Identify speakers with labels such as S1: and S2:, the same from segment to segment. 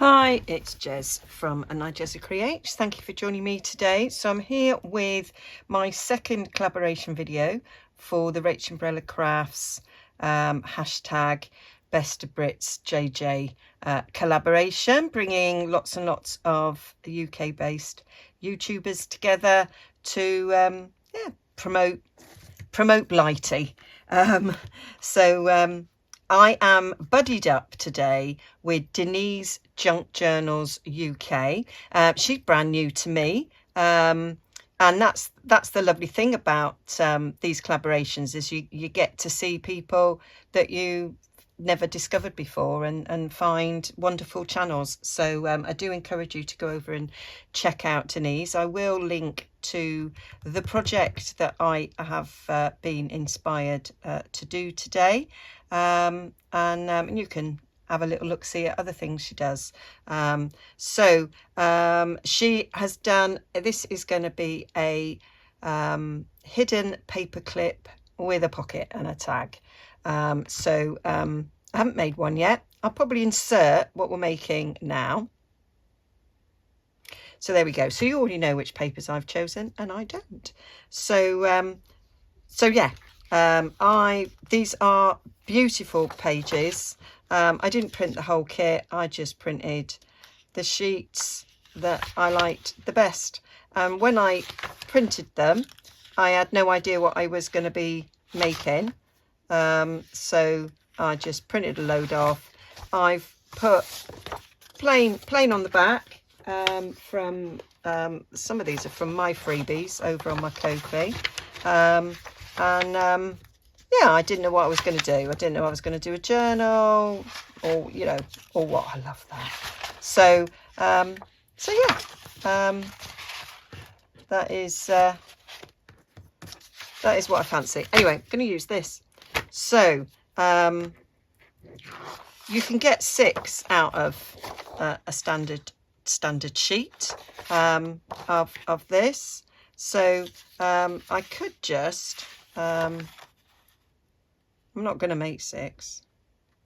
S1: Hi, it's Jez from Nigezza Creates. Thank you for joining me today. So I'm here with my second collaboration video for the Rach Umbrella Crafts hashtag Best of Brits JJ collaboration, bringing lots and lots of UK based YouTubers together to promote Blighty. I am buddied up today with Denise Junk Journals UK. She's brand new to me, and that's the lovely thing about these collaborations is you get to see people that you never discovered before and find wonderful channels. So I do encourage you to go over and check out Denise. I will link to the project that I have been inspired to do today, and you can have a little look see at other things she does. She has done, this is going to be a hidden paperclip with a pocket and a tag. I haven't made one yet. I'll probably insert what we're making now. So there we go. So you already know which papers I've chosen, and I don't. These are beautiful pages. I didn't print the whole kit. I just printed the sheets that I liked the best. When I printed them, I had no idea what I was going to be making. So I just printed a load off. I've put plain on the back. From some of these are from my freebies over on my Ko-fi. I didn't know what I was going to do. I didn't know I was going to do a journal or what. I love that. That is what I fancy. Anyway, I'm going to use this. So you can get 6 out of a standard sheet of this. So I could just I'm not going to make 6,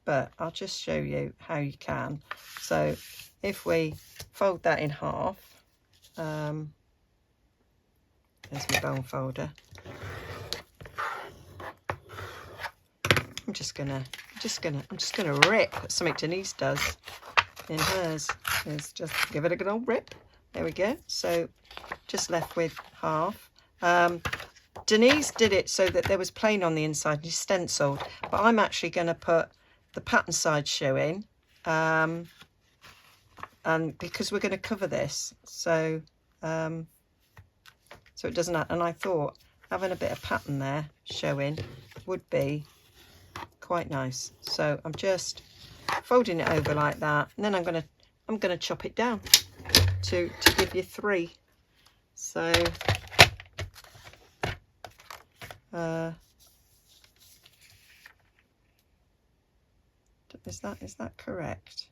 S1: but I'll just show you how you can. So if we fold that in half, there's my bone folder. I'm just gonna rip something Denise does in hers. Is just give it a good old rip. There we go. So just left with half. Denise did it so that there was plain on the inside and stenciled, but I'm actually going to put the pattern side showing, and because we're going to cover this, so it doesn't have, and I thought having a bit of pattern there showing would be quite nice. So I'm just folding it over like that, and then I'm going to chop it down to give you 3. So is that correct?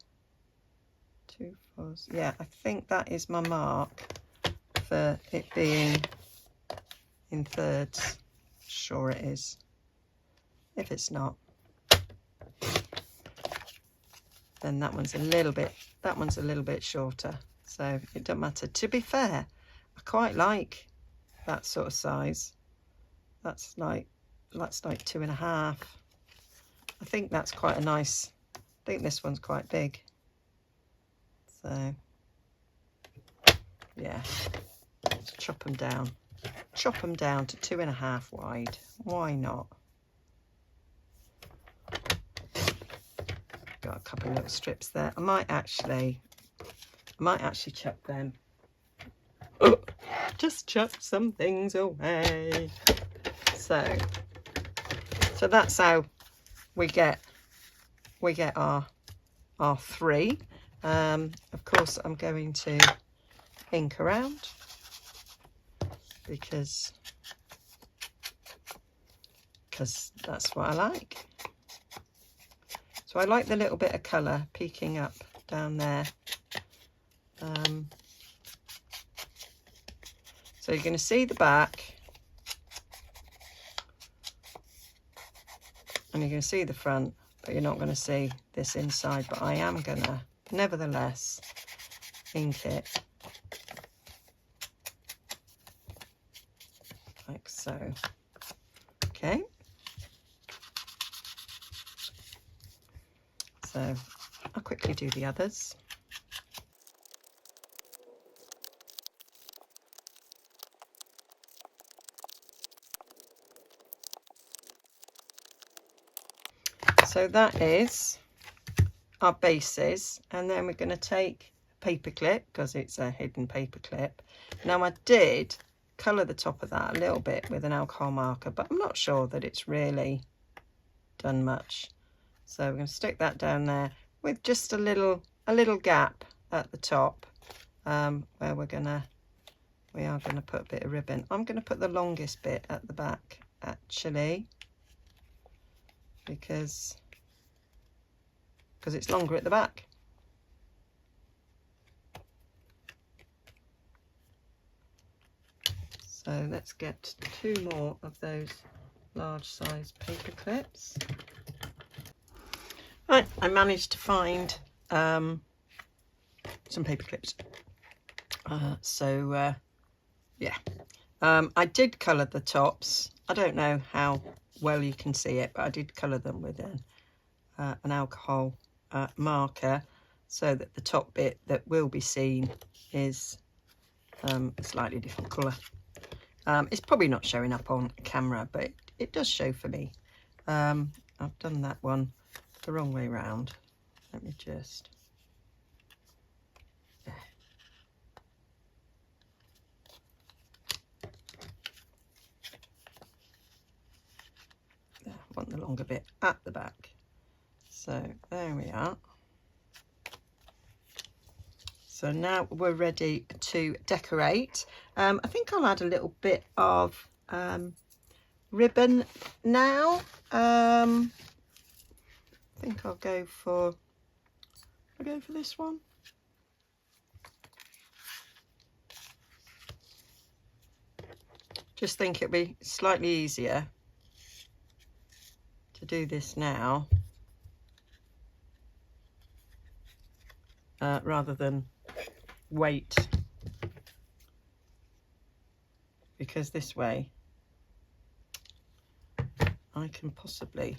S1: 2 4s. Yeah, I think that is my mark for it being in thirds. Sure it is. If it's not, then that one's a little bit shorter, so it doesn't matter. To be fair, I quite like that sort of size. That's like 2.5. I think that's quite a nice. I think this one's quite big. So yeah, let's chop them down to 2.5 wide. Why not? Got a couple of little strips there. I might actually chuck them. Just chuck some things away. So that's how we get our 3. Of course, I'm going to ink around because that's what I like. So I like the little bit of colour peeking up down there. So you're going to see the back, and you're going to see the front, but you're not going to see this inside. But I am going to nevertheless ink it like so. Okay, so I'll quickly do the others. So that is our bases, and then we're going to take a paper clip because it's a hidden paper clip. Now I did colour the top of that a little bit with an alcohol marker, but I'm not sure that it's really done much. So we're going to stick that down there with just a little gap at the top, where we are going to put a bit of ribbon. I'm going to put the longest bit at the back actually, because it's longer at the back. So let's get 2 more of those large size paper clips. Right, I managed to find some paper clips. Yeah, I did colour the tops. I don't know how well you can see it, but I did colour them with an alcohol marker, so that the top bit that will be seen is a slightly different colour. It's probably not showing up on camera, but it does show for me. I've done that one the wrong way round. Let me just... There. There, I want the longer bit at the back. So there we are. So now we're ready to decorate. I think I'll add a little bit of ribbon now. I think I'll go for this one. Just think it'd be slightly easier to do this now rather than wait, because this way I can possibly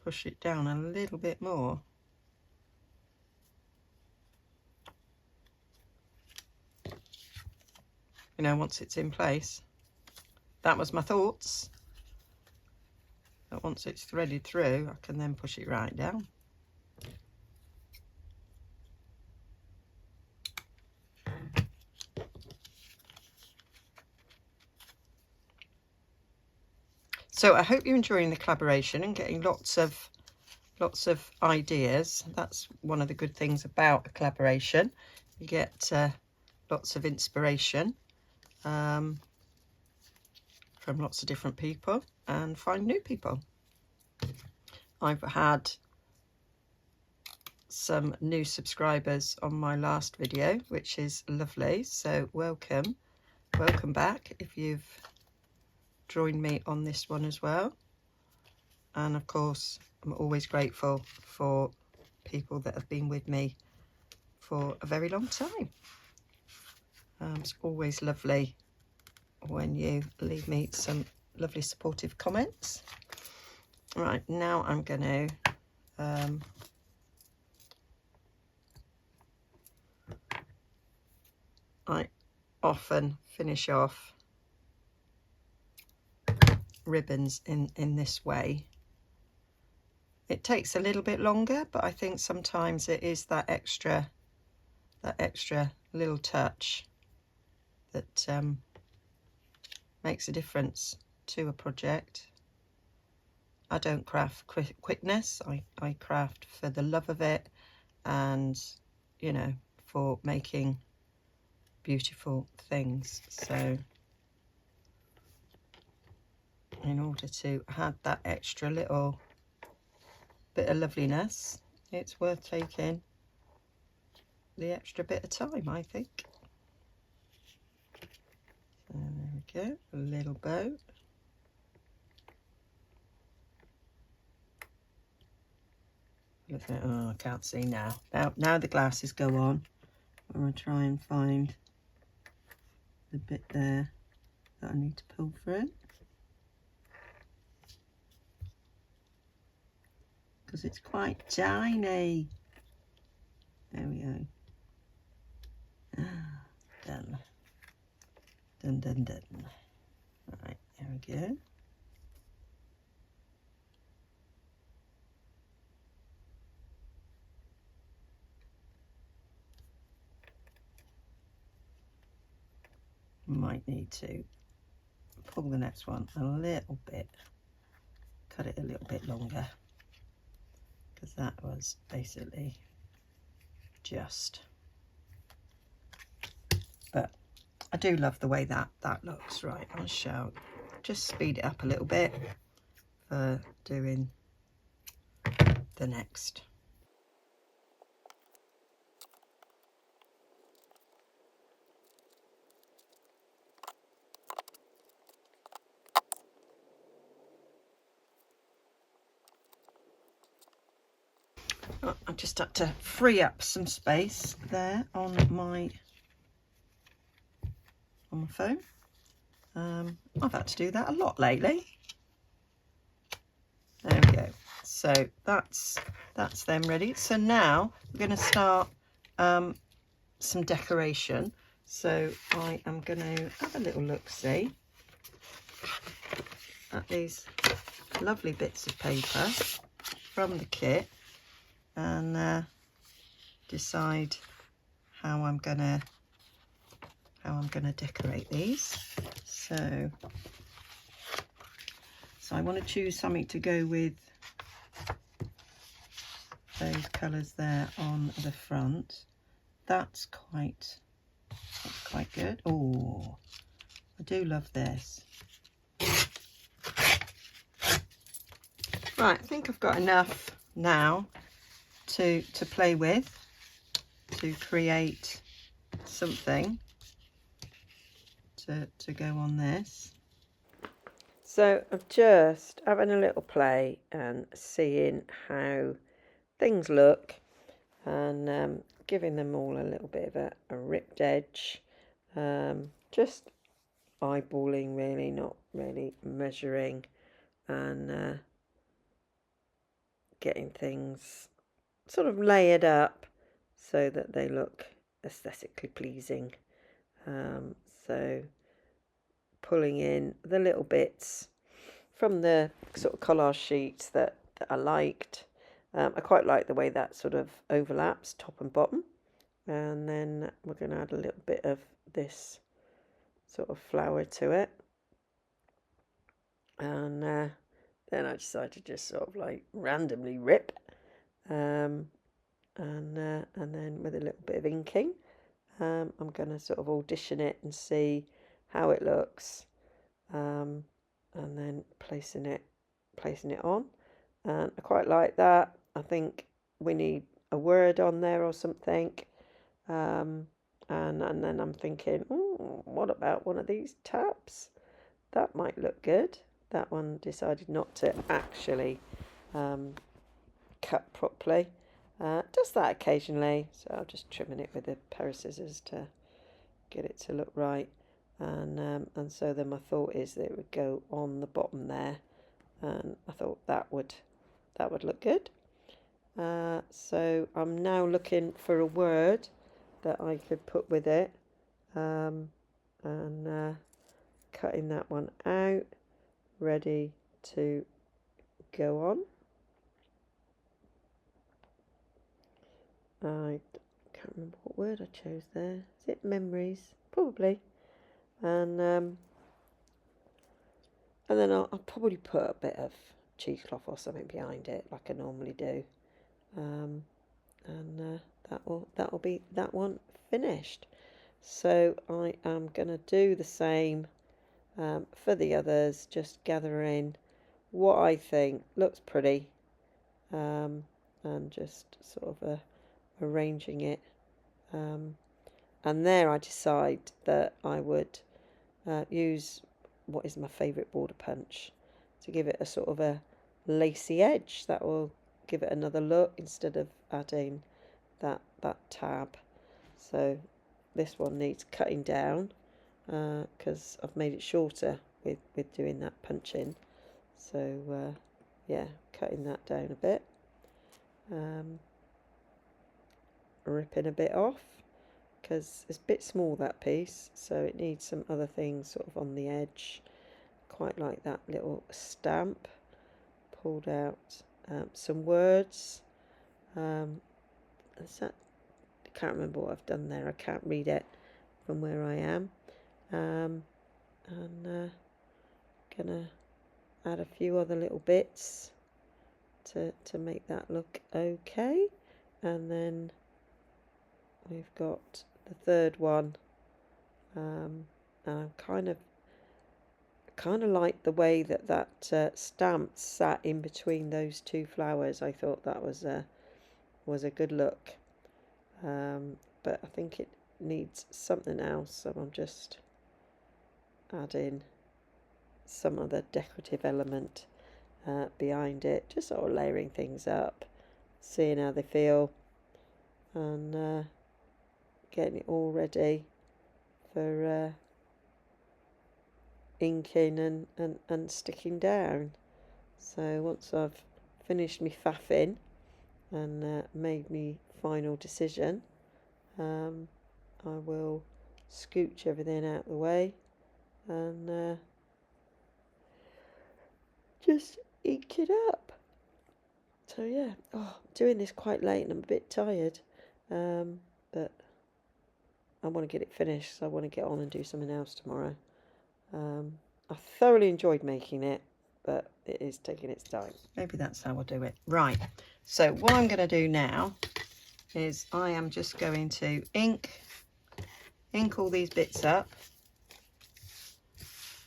S1: push it down a little bit more. You know, once it's in place. That was my thoughts. But once it's threaded through, I can then push it right down. So I hope you're enjoying the collaboration and getting lots of ideas. That's one of the good things about a collaboration. You get lots of inspiration from lots of different people, and find new people. I've had some new subscribers on my last video, which is lovely. So welcome back if you've joined me on this one as well. And of course, I'm always grateful for people that have been with me for a very long time. It's always lovely when you leave me some lovely supportive comments. Right, now I'm going to I often finish off ribbons in this way. It takes a little bit longer, but I think sometimes it is that extra little touch that makes a difference to a project. I don't craft quickness. I craft for the love of it, and you know, for making beautiful things. So in order to add that extra little bit of loveliness, it's worth taking the extra bit of time, I think. So there we go, a little bow. Oh, I can't see now. Now the glasses go on. I'm going to try and find the bit there that I need to pull through, because it's quite tiny. There we go. Done. Done, done, done. Right, there we go. Might need to pull the next one a little bit, cut it a little bit longer, because that was basically just, but I do love the way that looks. Right, I shall just speed it up a little bit for doing the next. Oh, I just had to free up some space there on my phone. I've had to do that a lot lately. There we go. So that's them ready. So now we're going to start some decoration. So I am going to have a little look-see at these lovely bits of paper from the kit, and decide how I'm gonna decorate these. So I want to choose something to go with those colours there on the front. That's quite good. Oh, I do love this. Right, I think I've got enough now to play with, to create something to go on this. So I'm just having a little play and seeing how things look, and giving them all a little bit of a ripped edge, just eyeballing really, not really measuring, and getting things sort of layered up so that they look aesthetically pleasing. So pulling in the little bits from the sort of collage sheets that I liked. I quite like the way that sort of overlaps top and bottom, and then we're going to add a little bit of this sort of flower to it, and then I decided to just sort of like randomly rip, and then with a little bit of inking, I'm going to sort of audition it and see how it looks, and then placing it on. And I quite like that. I think we need a word on there or something, and then I'm thinking, what about one of these tabs? That might look good. That one decided not to actually cut properly. Does that occasionally, so I'm just trimming it with a pair of scissors to get it to look right. And so then my thought is that it would go on the bottom there, and I thought that would look good. So I'm now looking for a word that I could put with it, and cutting that one out, ready to go on. I can't remember what word I chose there. Is it memories? Probably. And then I'll probably put a bit of cheesecloth or something behind it, like I normally do, and that'll be that one finished. So I am gonna do the same for the others, just gathering what I think looks pretty, and just sort of arranging it, and there I decide that I would use what is my favourite border punch to give it a sort of a lacy edge that will
S2: give it another look instead of adding that tab. So this one needs cutting down because I've made it shorter with doing that punching. So yeah, cutting that down a bit, ripping a bit off because it's a bit small, that piece, so it needs some other things sort of on the edge. Quite like that little stamp. Pulled out some words. Is that, I can't remember what I've done there. I can't read it from where I am. And gonna add a few other little bits to make that look okay. And then we've got the third one, and I'm kind of like the way that stamp sat in between those two flowers. I thought that was a good look, but I think it needs something else, so I'm just adding some other decorative element behind it, just sort of layering things up, seeing how they feel, and getting it all ready for inking and sticking down. So once I've finished me faffing and made me final decision, I will scooch everything out of the way and just ink it up. So yeah, I'm doing this quite late and I'm a bit tired, but I want to get it finished, so I want to get on and do something else tomorrow. I thoroughly enjoyed making it, but it is taking its time.
S1: Maybe that's how I'll do it. Right, so what I'm going to do now is I am just going to ink all these bits up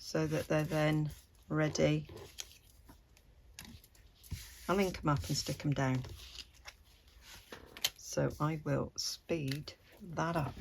S1: so that they're then ready. I'll ink them up and stick them down. So I will speed that up.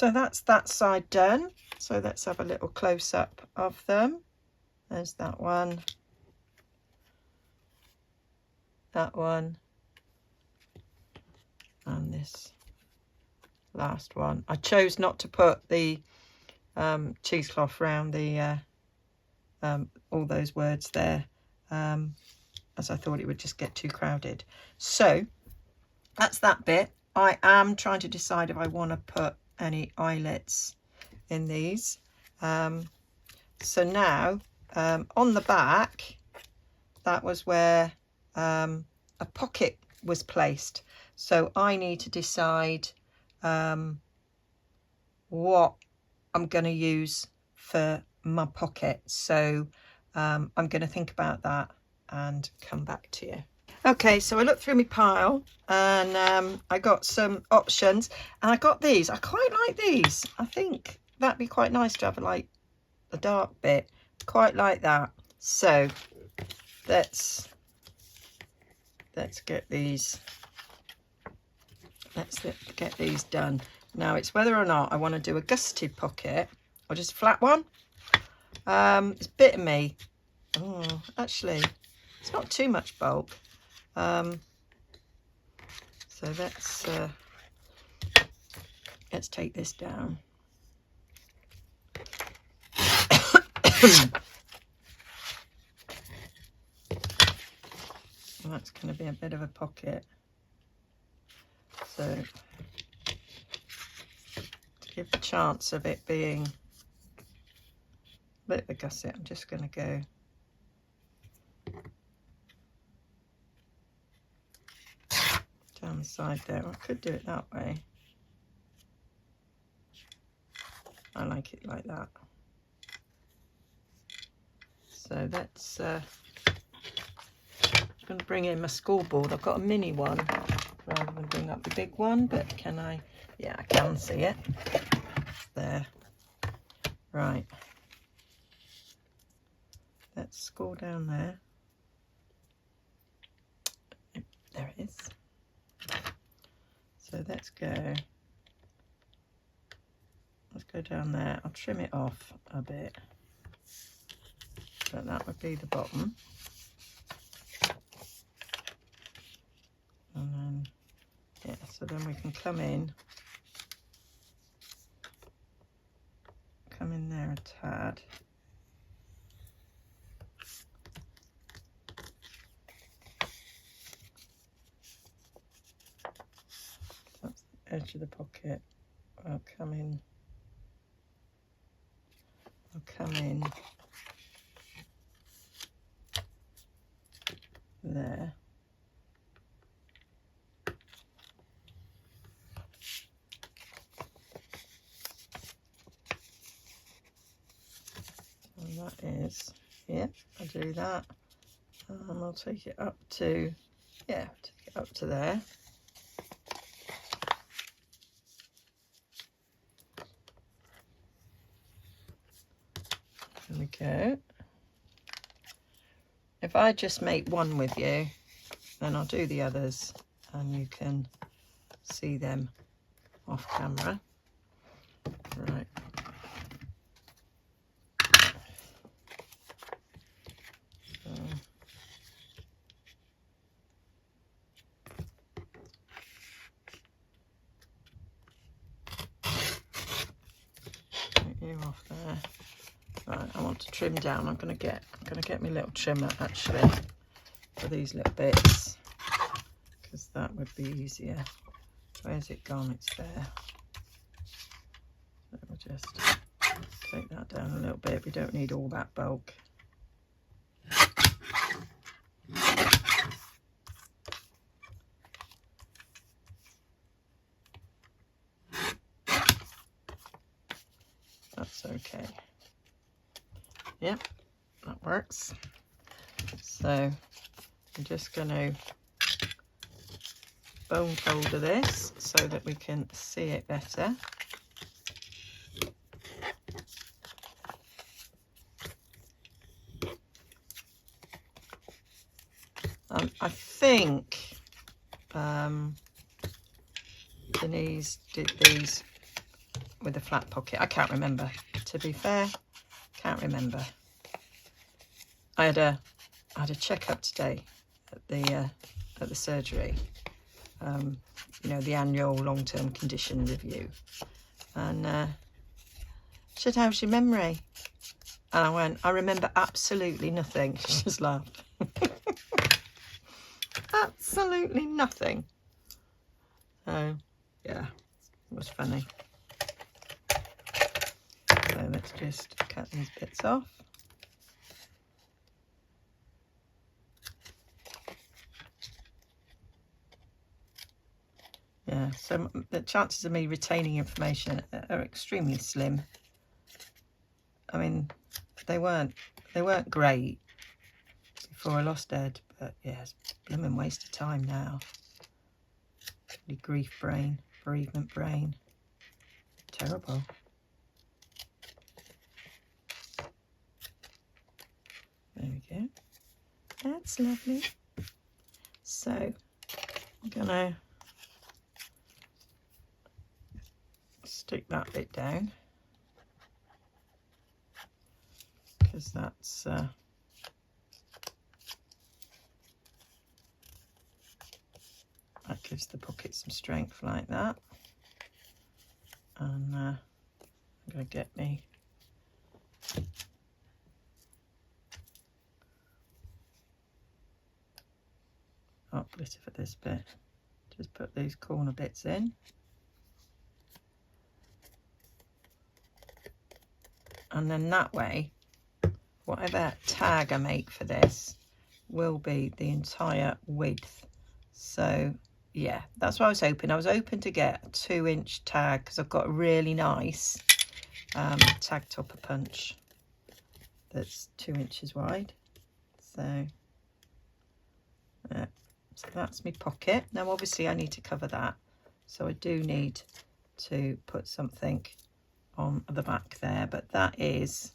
S1: So that's that side done. So let's have a little close-up of them. There's that one, that one, and this last one. I chose not to put the cheesecloth around the all those words there, as I thought it would just get too crowded. So that's that bit. I am trying to decide if I want to put any eyelets in these. So now on the back, that was where a pocket was placed. So I need to decide what I'm going to use for my pocket. So I'm going to think about that and come back to you. Okay, so I looked through my pile and I got some options, and I got these. I quite like these. I think that'd be quite nice to have like a dark bit. Quite like that. So let's get these. Let's get these done. Now it's whether or not I want to do a gusseted pocket or just a flat one. It's a bit of me. Oh, actually, it's not too much bulk. So let's take this down. Well, that's going to be a bit of a pocket. So to give the chance of it being a bit of a gusset, I'm just going to go down the side there. I could do it that way. I like it like that. So that's I'm going to bring in my scoreboard. I've got a mini one rather than bring up the big one, but can I? Yeah, I can see it there. Right, let's score down there. There it is. So let's go down there. I'll trim it off a bit, but that would be the bottom. And then, yeah, so then we can come in there a tad. That's the edge of the pocket. I'll come in there. And that is, yeah, I'll do that. I'll take it up to, yeah, take it up to there. There we go. If I just make one with you, then I'll do the others and you can see them off camera. Right. You off there. Right, I want to trim down. I'm gonna get my little trimmer actually for these little bits, because that would be easier. Where's it gone? It's there. So we'll just take that down a little bit. We don't need all that bulk. That's okay. Yep, that works. So I'm just going to bone folder this so that we can see it better. I think Denise did these with a flat pocket. I can't remember, to be fair. Can't remember. I had a checkup today at the surgery. You know, the annual long-term condition review. And she said, how's your memory? And I went, I remember absolutely nothing. She just laughed. Absolutely nothing. So, yeah, it was funny. So let's just cut these bits off. Yeah, so the chances of me retaining information are extremely slim. I mean, they weren't great before I lost Ed, but yeah, it's a blooming waste of time now. Really grief brain, bereavement brain. Terrible. There we go. That's lovely. So I'm gonna stick that bit down because that's that gives the pocket some strength like that. And I'm gonna get me uplift for this bit. Just put these corner bits in. And then that way, whatever tag I make for this will be the entire width. So yeah, that's what I was hoping. I was hoping to get a 2-inch tag because I've got a really nice tag topper punch that's 2 inches wide. So yeah, so that's my pocket. Now obviously I need to cover that, so I do need to put something on the back there, but that is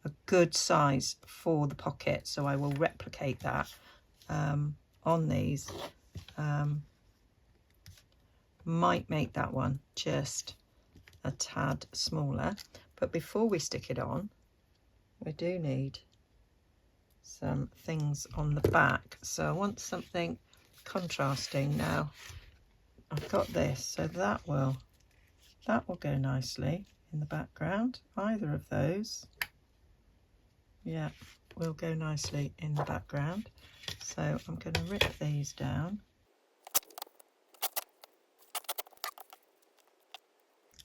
S1: a good size for the pocket, so I will replicate that on these. Might make that one just a tad smaller, but before we stick it on, we do need some things on the back. So I want something contrasting. Now I've got this, so that will go nicely in the background. Either of those, yeah, will go nicely in the background. So I'm going to rip these down.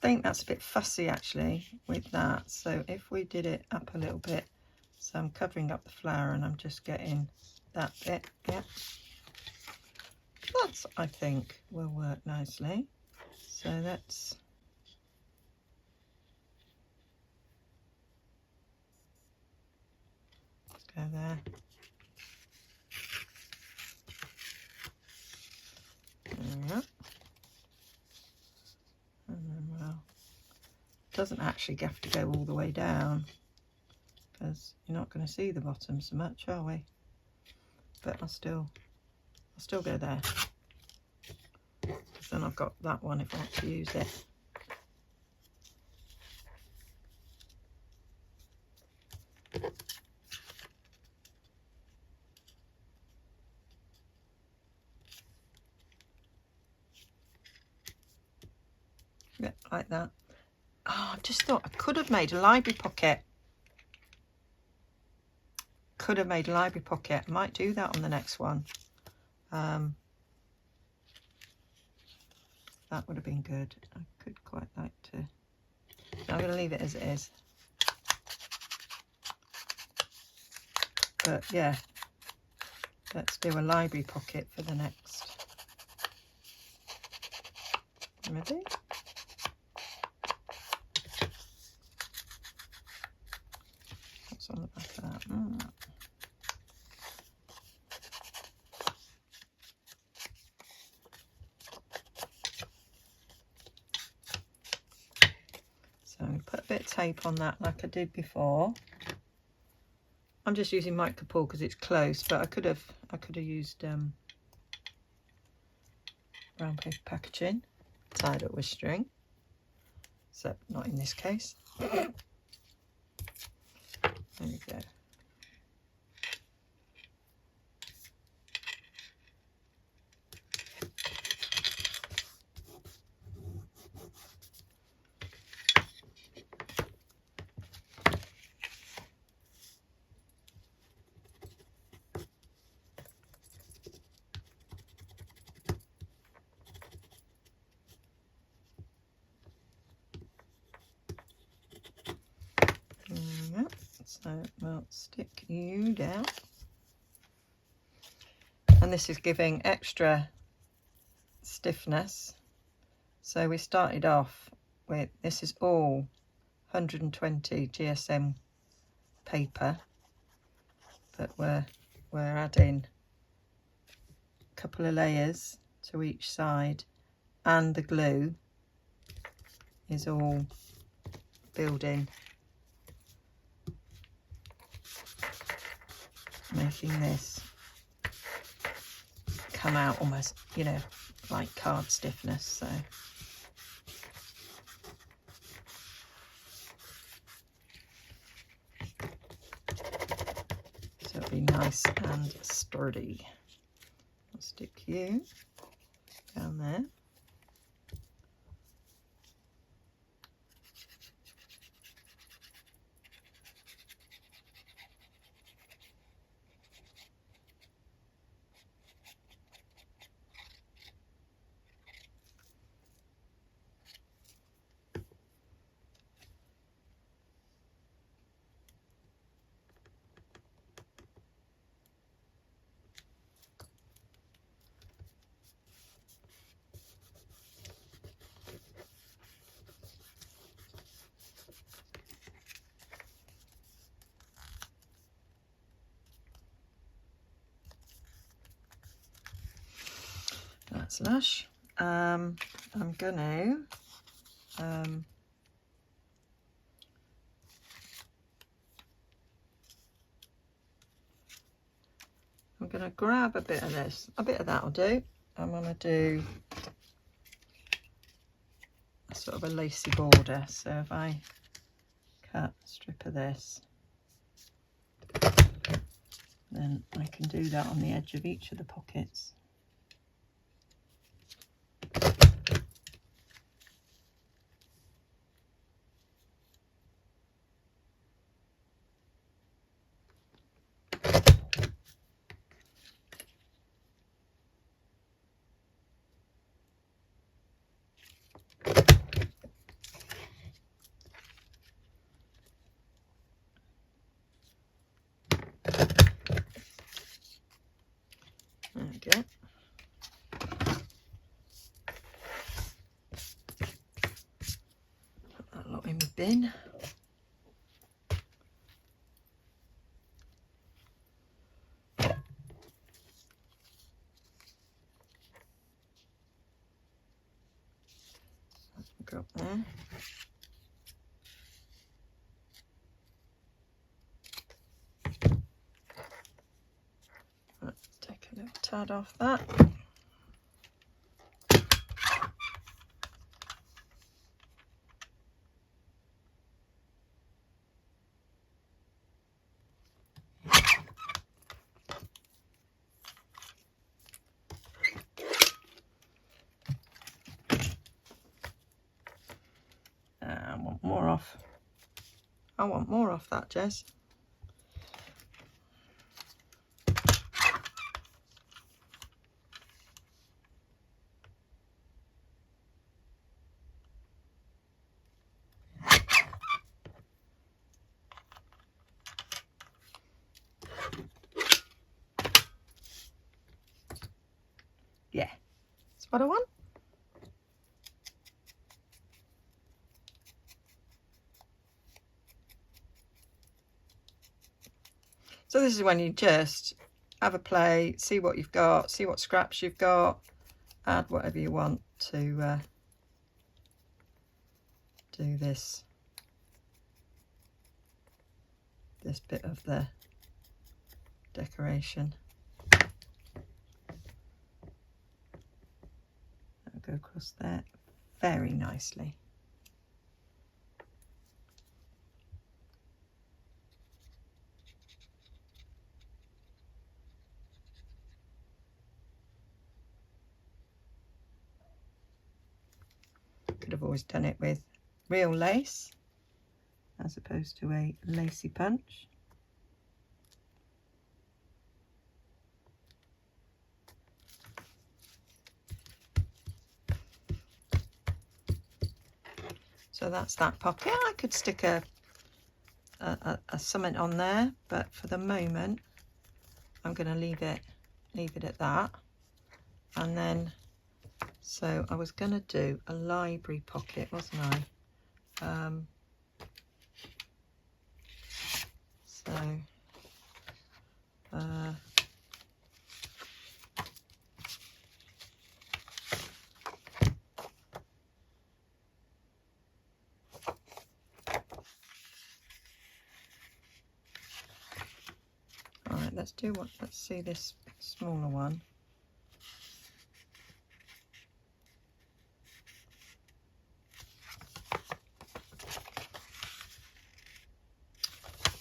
S1: I think that's a bit fussy actually with that, so if we did it up a little bit, so I'm covering up the flower and I'm just getting that bit, yeah, that's, I think, will work nicely. So let's go there. Yeah. And then, well, it doesn't actually have to go all the way down because you're not going to see the bottom so much, are we? But I'll still go there, because then I've got that one if I want to use it. Yeah, like that. Oh, I just thought I could have made a library pocket. Could have made a library pocket. I might do that on the next one. That would have been good. I could quite like to. I'm going to leave it as it is. But yeah, let's do a library pocket for the next. Ready? What's on the back of that? So put a bit of tape on that like I did before. I'm just using micro pull because it's close, but I could have used brown paper packaging tied up with string. except not in this case. There we go. So we'll stick you down, and this is giving extra stiffness. So we started off with, this is all 120 GSM paper, but we're adding a couple of layers to each side, and the glue is all building, making this come out almost, you know, like card stiffness. So it'll be nice and sturdy. I'll stick you down there. That's lush. I'm gonna I'm gonna grab a bit of this, a bit of that'll do. I'm gonna do a sort of a lacy border. So if I cut a strip of this, then I can do that on the edge of each of the pockets. There we go. Put that lot in the bin. Go up there. Right, take a little tad off that. I want more off. I want more off that, Jez. Yeah, that's what I want. So this is when you just have a play, see what you've got, see what scraps you've got, add whatever you want to do this bit of the decoration. That'll go across there very nicely. have always done it with real lace as opposed to a lacy punch. So that's that pocket. I could stick a something on there, but for the moment I'm going to leave it at that. And then, so I was going to do a library pocket, wasn't I? All right, let's see this smaller one.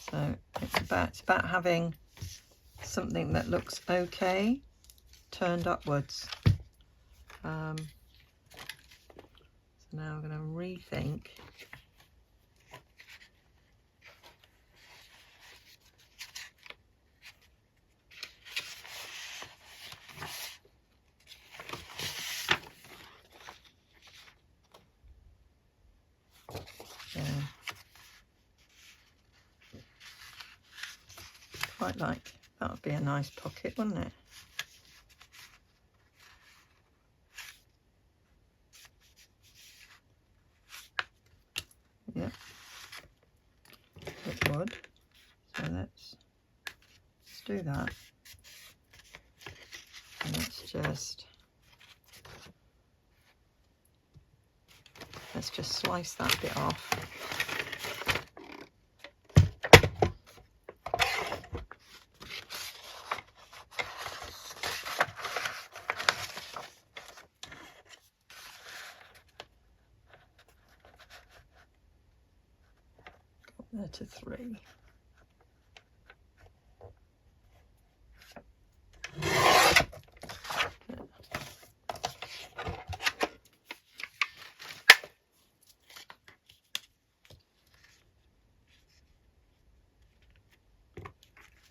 S1: So it's about having something that looks okay turned upwards. So now I'm going to rethink. Quite like that would be a nice pocket, wouldn't it? Yep, it would. So let's do that. And let's just slice that bit off. There to 3.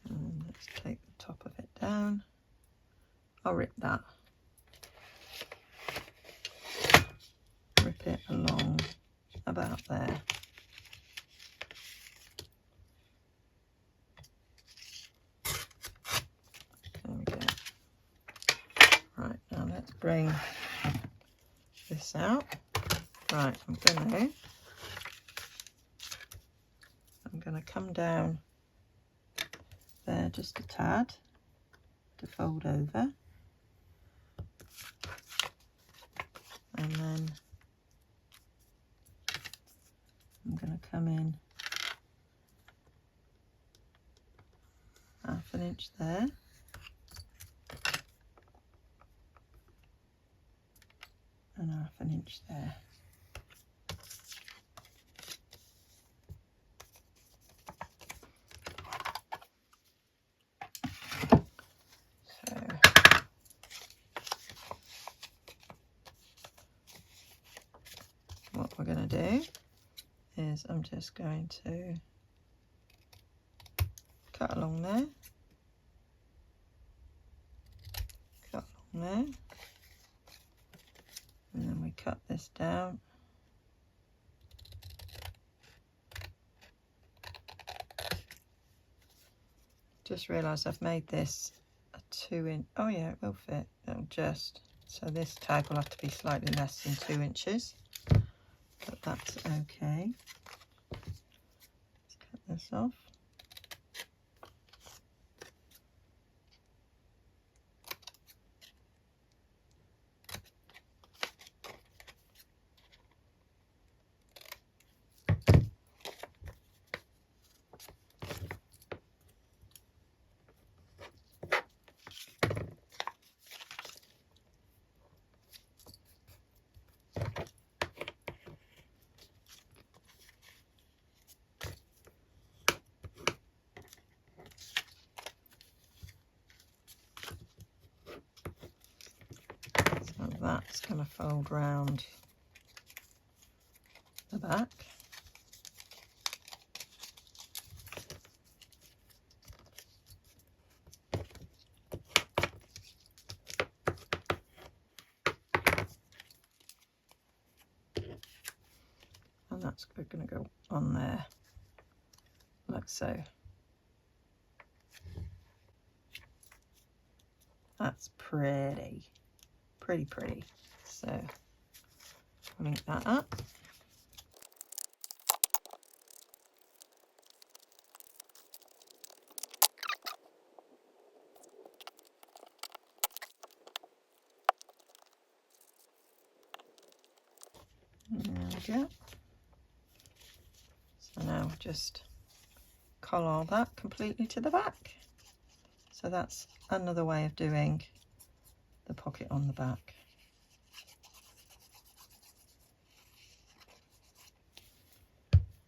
S1: And let's take the top of it down. I'll rip that. Rip it along about there. There we go. Right, now let's bring this out. Right, I'm gonna come down there just a tad to fold over, and then I'm going to come in 1/2 inch there, and 1/2 inch there. What we're going to do is I'm just going to cut along there, cut along there, and then we cut this down. Just realised I've made this a 2 inch. Oh yeah, it will fit. It'll just, so this tag will have to be slightly less than 2 inches. But that's okay. Let's cut this off. That's going to fold round back. And that's going to go on there, like so. That's pretty. So link that up. There we go. So now just collar that completely to the back. So that's another way of doing the pocket on the back.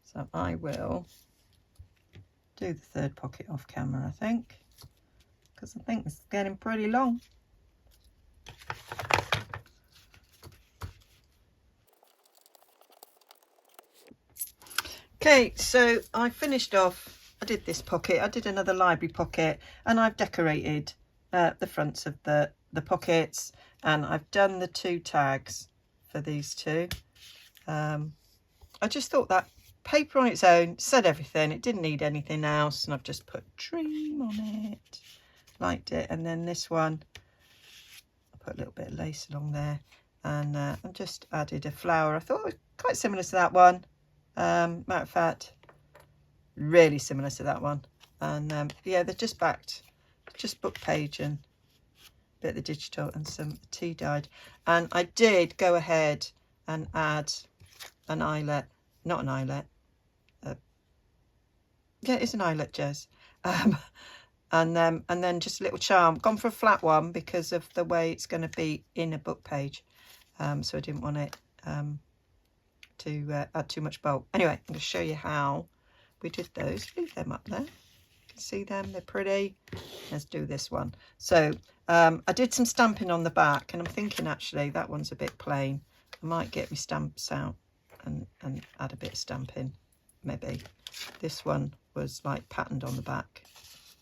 S1: So I will do the third pocket off camera, I think, because I think it's getting pretty long. Okay, so I finished off, I did this pocket, I did another library pocket, and I've decorated the fronts of the pockets, and I've done the 2 tags for these 2. I just thought that paper on its own said everything, it didn't need anything else, and I've just put dream on it, liked it. And then this one, I put a little bit of lace along there, and I've just added a flower. I thought it was quite similar to that one. Matter of fact, really similar to that one. And yeah, they're just backed, just book page and a bit of the digital and some tea dyed. And I did go ahead and add an eyelet, not an eyelet, yeah, it's an eyelet, Jez. And then just a little charm. Gone for a flat one because of the way it's going to be in a book page. So I didn't want it to add too much bulk. Anyway, I'm going to show you how we did those. Leave them up there. You can see them, they're pretty. Let's do this one. So I did some stamping on the back, and I'm thinking actually that one's a bit plain. I might get my stamps out and add a bit of stamping, maybe. This one was like patterned on the back,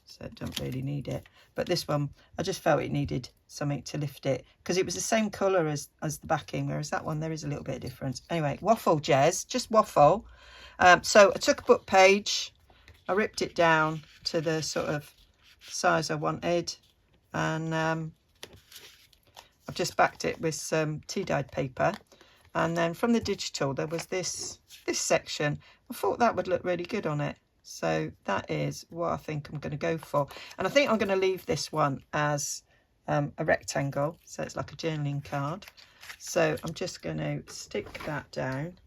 S1: so I don't really need it. But this one, I just felt it needed something to lift it because it was the same colour as the backing, whereas that one, there is a little bit of difference. Anyway, waffle, Jez, just waffle. So I took a book page, I ripped it down to the sort of size I wanted, and I've just backed it with some tea-dyed paper. And then from the digital, there was this section. I thought that would look really good on it. So that is what I think I'm going to go for. And I think I'm going to leave this one as a rectangle. So it's like a journaling card. So I'm just going to stick that down.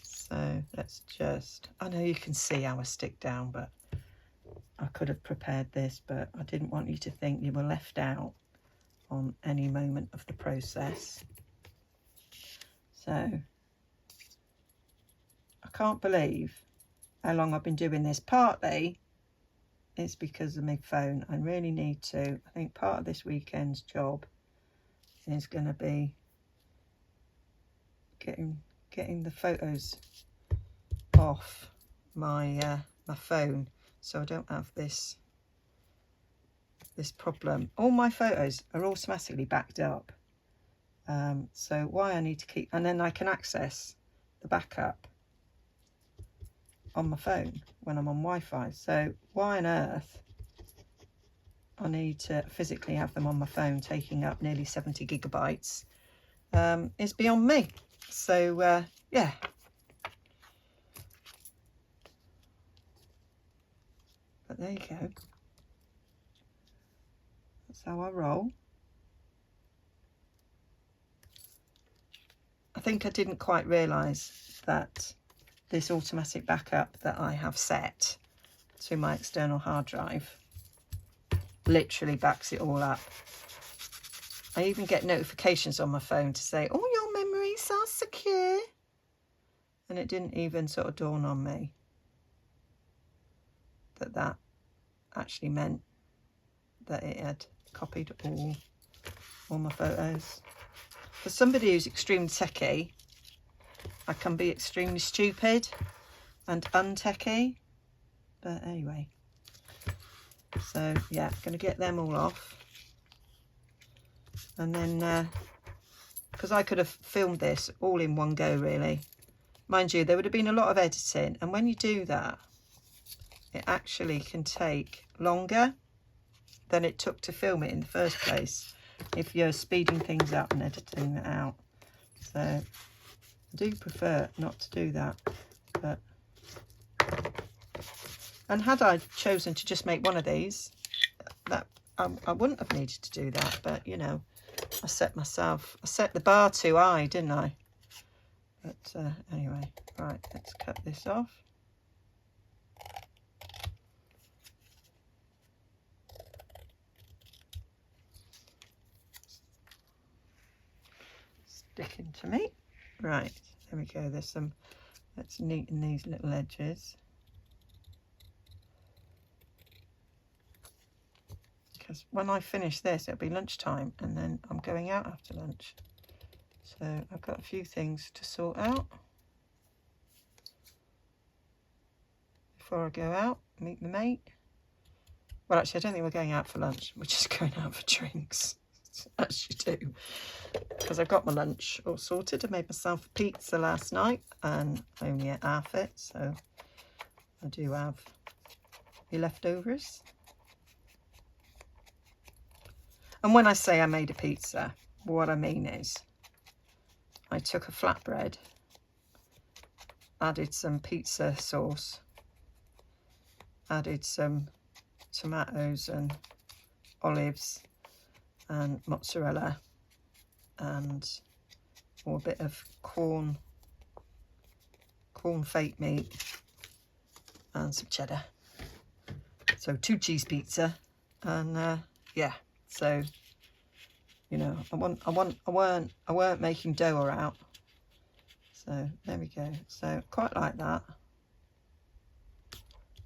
S1: So let's just, I know you can see how I stick down, but I could have prepared this, but I didn't want you to think you were left out on any moment of the process. So I can't believe how long I've been doing this. Partly it's because of my phone. I really need to, I think part of this weekend's job is going to be getting the photos off my my phone, so I don't have this problem. All my photos are automatically backed up, so why I need to keep, and then I can access the backup on my phone when I'm on Wi-Fi. So why on earth I need to physically have them on my phone taking up nearly 70 gigabytes is beyond me. So yeah, but there you go. That's how I roll. I think I didn't quite realise that this automatic backup that I have set to my external hard drive literally backs it all up. I even get notifications on my phone to say, all your memories are secure. And it didn't even sort of dawn on me that that actually meant that it had copied all my photos. For somebody who's extremely techie, I can be extremely stupid and untechy. But anyway, so yeah, going to get them all off. And then, because I could have filmed this all in one go, really. Mind you, there would have been a lot of editing. And when you do that, it actually can take longer than it took to film it in the first place, if you're speeding things up and editing it out. So I do prefer not to do that. But and had I chosen to just make one of these, that I wouldn't have needed to do that. But you know, I set the bar too high, didn't I? But anyway, right, let's cut this off. Sticking to me. Right, there we go. There's some, let's neaten these little edges. Because when I finish this, it'll be lunchtime, and then I'm going out after lunch. So I've got a few things to sort out before I go out, meet my mate. Well, actually, I don't think we're going out for lunch. We're just going out for drinks, as you do. Because I've got my lunch all sorted. I made myself a pizza last night, and I only ate half it, so I do have the leftovers. And when I say I made a pizza, what I mean is I took a flatbread, added some pizza sauce, added some tomatoes and olives and mozzarella and a bit of corn fake meat and some cheddar. So 2 cheese pizza, and yeah. So you know, I weren't making dough or out. So there we go. So quite like that.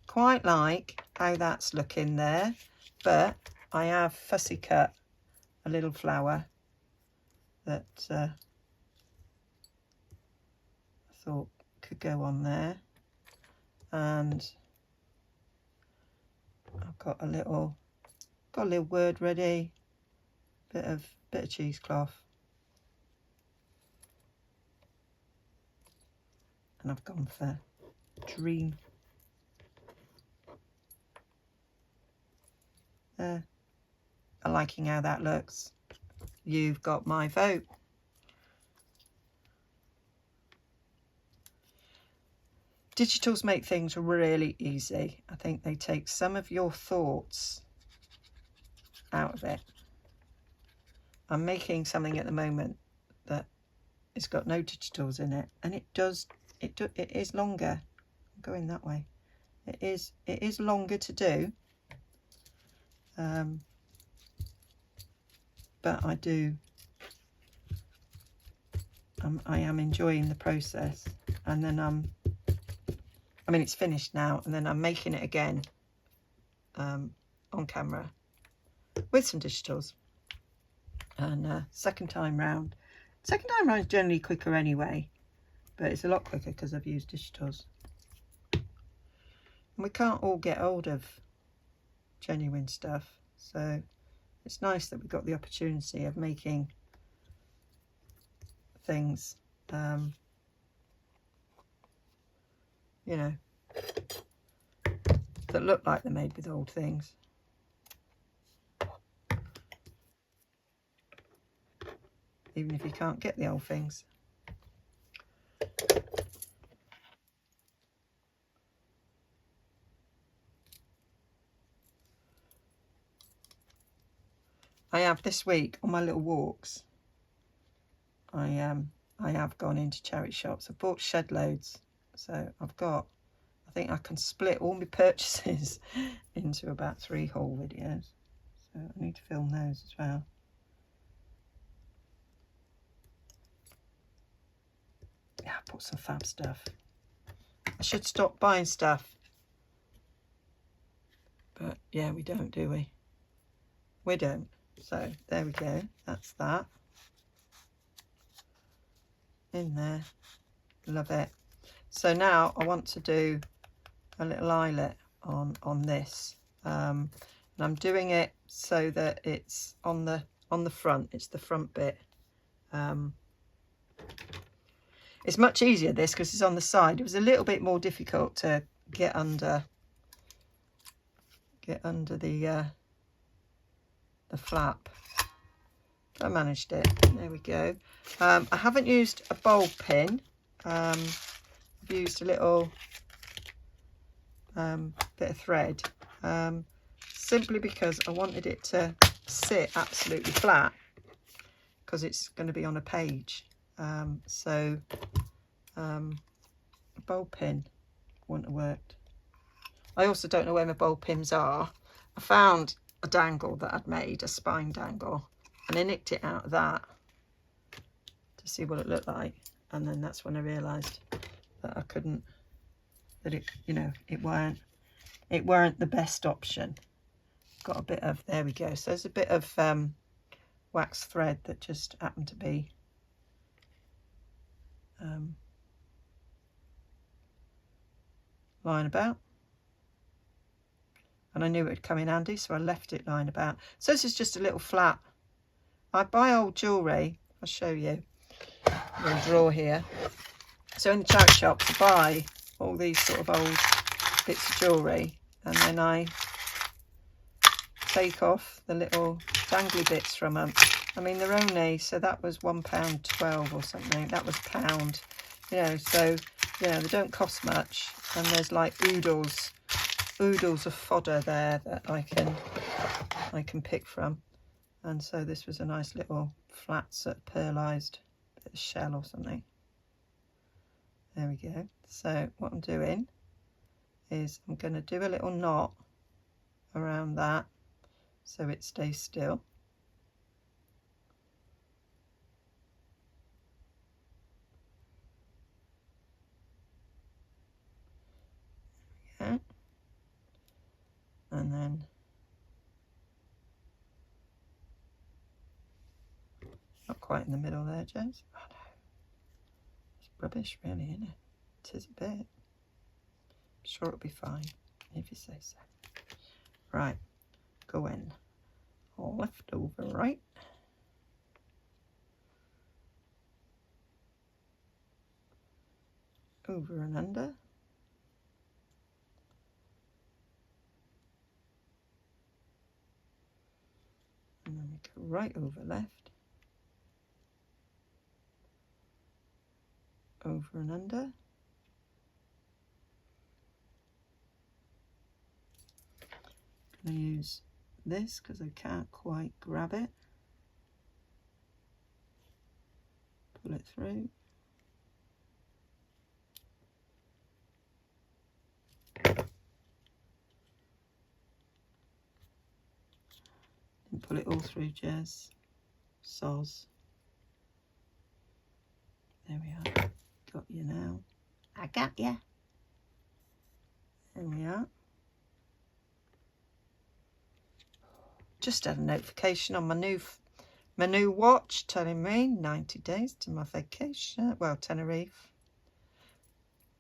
S1: Quite like how that's looking there. But I have fussy cut a little flower that I thought could go on there. And I've got a little word ready. Bit of cheesecloth, and I've gone for dream. There, I'm liking how that looks. You've got my vote. Digitals make things really easy. I think they take some of your thoughts out of it. I'm making something at the moment that it's got no digitals in it, and it is longer. I'm going that way. It is longer to do, but I am enjoying the process. And then I mean, it's finished now, and then I'm making it again on camera with some digitals. And second time round is generally quicker anyway, but it's a lot quicker because I've used digitals. And we can't all get hold of genuine stuff, so it's nice that we've got the opportunity of making things, you know, that look like they're made with old things. Even if you can't get the old things. I have this week on my little walks, I have gone into charity shops. I've bought shed loads, so I think I can split all my purchases into about 3 haul videos, so I need to film those as well. Yeah, I bought some fab stuff. I should stop buying stuff, but yeah, we don't, do we? We don't. So there we go. That's that in there. Love it. So now I want to do a little eyelet on this, and I'm doing it so that it's on the front. It's the front bit. It's much easier this because it's on the side. It was a little bit more difficult to get under the flap. I managed it. There we go. I haven't used a bulb pin. I've used a little bit of thread, simply because I wanted it to sit absolutely flat because it's going to be on a page. So a bulb pin wouldn't have worked. I also don't know where my bulb pins are. I found a dangle that I'd made, a spine dangle, and I nicked it out of that to see what it looked like, and then that's when I realised that I couldn't, that it, you know, it weren't the best option. Got a bit of, there we go. So there's a bit of wax thread that just happened to be lying about, and I knew it would come in handy, so I left it lying about. So this is just a little flat. I buy old jewellery. I'll show you. A little drawer here. So in the charity shops I buy all these sort of old bits of jewellery, and then I take off the little dangly bits from them. I mean, they're only, so that was £1.12 or something. That was £1, you know, so, you know, they don't cost much. And there's like oodles of fodder there that I can pick from. And so this was a nice little flat sort of pearlised bit of shell or something. There we go. So what I'm doing is I'm going to do a little knot around that so it stays still. Okay. And then not quite in the middle there, Jess. Oh no. It's rubbish really, isn't it? It is a bit. I'm sure it'll be fine if you say so. Right, go in. Left over right. Over and under. And then we go right over left. Over and under. I'm going to use this because I can't quite grab it. Pull it through. And pull it all through, Jez. Soz. There we are. Got you now. I got you. There we are. Just had a notification on my new watch telling me 90 days to my vacation. Well, Tenerife.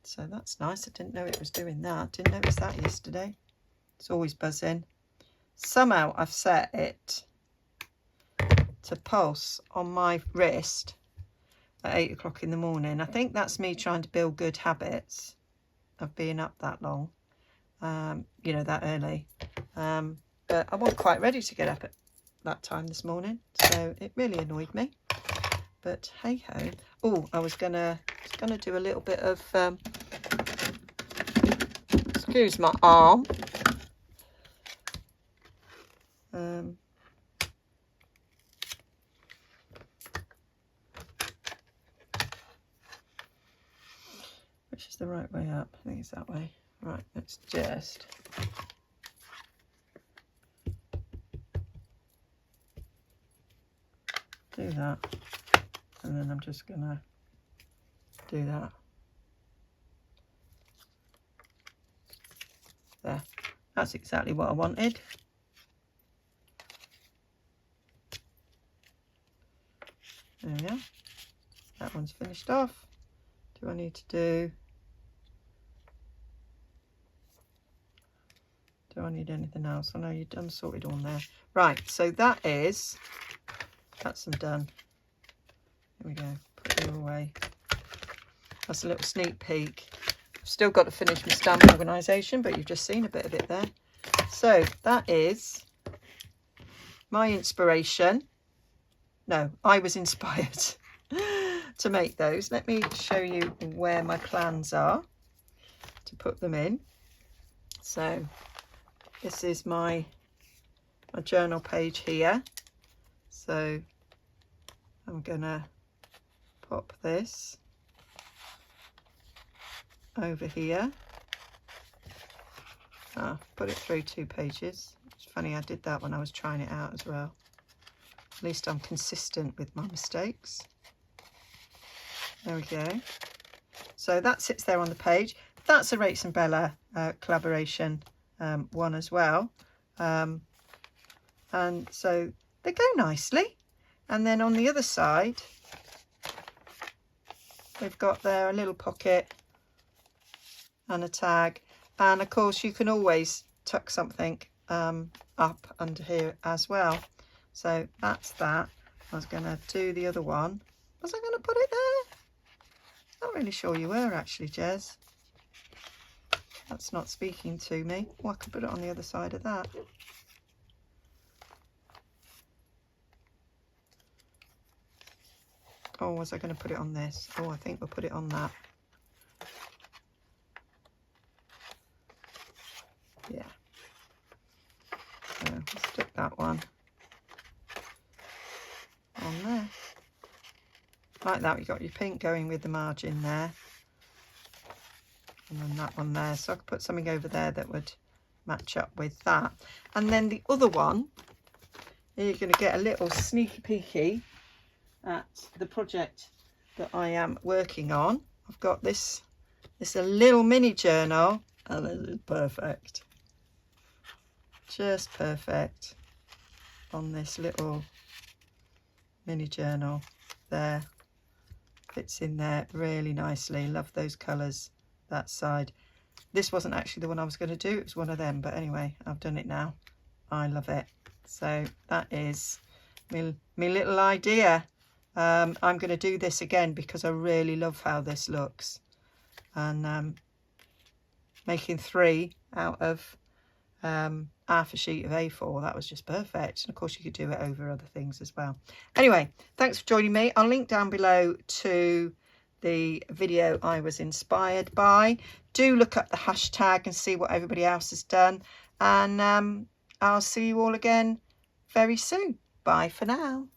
S1: So that's nice. I didn't know it was doing that. Didn't notice that yesterday. It's always buzzing. Somehow I've set it to pulse on my wrist at 8 o'clock in the morning. I think that's me trying to build good habits of being up that long, you know, that early. But I wasn't quite ready to get up at that time this morning, so it really annoyed me. But hey ho. Oh, I was gonna do a little bit of excuse my arm. Which is the right way up? I think it's that way. Right, let's just do that, and then I'm just gonna do that. There, that's exactly what I wanted. There we are. That one's finished off. do I need to do? Do I need anything else? I know you've done sorted on there. Right, so that's them done. Here we go, put them away. That's a little sneak peek. I've still got to finish my stamp organisation, but you've just seen a bit of it there. So that is my inspiration. No, I was inspired to make those. Let me show you where my plans are to put them in. So this is my journal page here. So I'm gonna pop this over here. Put it through 2 pages. It's funny, I did that when I was trying it out as well. At least I'm consistent with my mistakes. There we go. So that sits there on the page. That's a Rates and Bella collaboration one as well. And so they go nicely. And then on the other side, we've got there a little pocket and a tag. And of course you can always tuck something up under here as well. So that's that. I was going to do the other one. Was I going to put it there? Not really sure you were actually, Jez. That's not speaking to me. Oh, I could put it on the other side of that. Oh, was I going to put it on this? Oh, I think we'll put it on that. Yeah. So we'll stick that one on there. Like that, you've got your pink going with the margin there. And then that one there. So I could put something over there that would match up with that. And then the other one, you're going to get a little sneaky peeky at the project that I am working on. I've got this a little mini journal, and this is perfect. Just perfect on this little mini journal there. Fits in there really nicely. Love those colours, that side. This wasn't actually the one I was going to do, it was one of them, but anyway, I've done it now. I love it. So that is my little idea. I'm going to do this again because I really love how this looks. And making 3 out of half a sheet of A4, that was just perfect. And of course you could do it over other things as well. Anyway, thanks for joining me. I'll link down below to the video I was inspired by. Do look up the hashtag and see what everybody else has done, and I'll see you all again very soon. Bye for now.